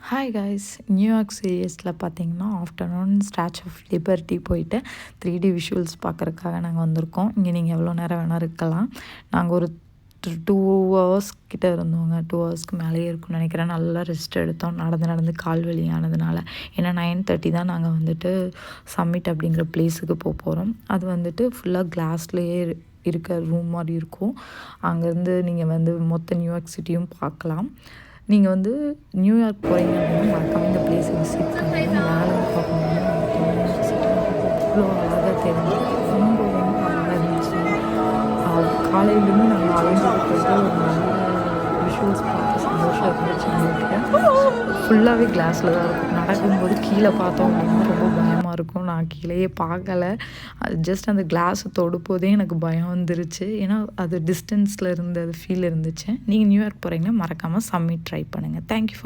Hi guys, New York சீரியஸில் பார்த்தீங்கன்னா afternoon statue of liberty போயிட்டு 3D visuals பார்க்குறதுக்காக நாங்கள் வந்திருக்கோம். இங்கே நீங்கள் எவ்வளோ நேரம் வேணால் இருக்கலாம். நாங்கள் ஒரு 2 ஹவர்ஸ் கிட்டே இருந்தோங்க. 2 ஹவர்ஸ்க்கு மேலேயே இருக்கும்னு நினைக்கிறேன். நல்லா ரெஸ்ட் எடுத்தோம், நடந்து கால் வலி ஆனதுனால. ஏன்னா 9:30 தான் நாங்கள் வந்துட்டு சம்மிட் அப்படிங்கிற பிளேஸுக்கு போகிறோம். அது வந்துட்டு ஃபுல்லாக கிளாஸ்லேயே இருக்க ரூம் மாதிரி இருக்கும். அங்கேருந்து நீங்கள் வந்து மொத்த நியூயார்க் சிட்டியும் பார்க்கலாம். நீங்கள் வந்து நியூயார்க் போகிறீங்க அப்படின்னா மறக்காம இந்த பிளேஸை விசிட் பண்ணுங்கள். மேலே பார்க்கணுன்னா நியூயார்க் சிட்டி அவ்வளோ அழகாக தெரிஞ்சு ரொம்ப ரொம்ப அழகாக இருந்துச்சு. காலையிலேருந்து நாங்கள் அலைஞ்சது போயிட்டு ஒரு நல்ல விஷுவல்ஸ் பார்த்து சந்தோஷம் இருந்துச்சு. எங்களுக்கு ஃபுல்லாகவே கிளாஸில் தான் இருக்கும். நடக்கும்போது கீழே பார்த்தோம் அப்படின்னா ரொம்ப பயமாக இருக்கும். நான் கீழேயே பார்க்கலை. அது ஜஸ்ட் அந்த கிளாஸை தொடுப்போதே எனக்கு பயம் வந்துருச்சு. ஏன்னா அது டிஸ்டன்ஸில் இருந்த அது ஃபீல் இருந்துச்சு. நீங்கள் நியூயார்க் போகிறீங்கன்னா மறக்காமல் சம்மிட் ட்ரை பண்ணுங்கள். Thank you for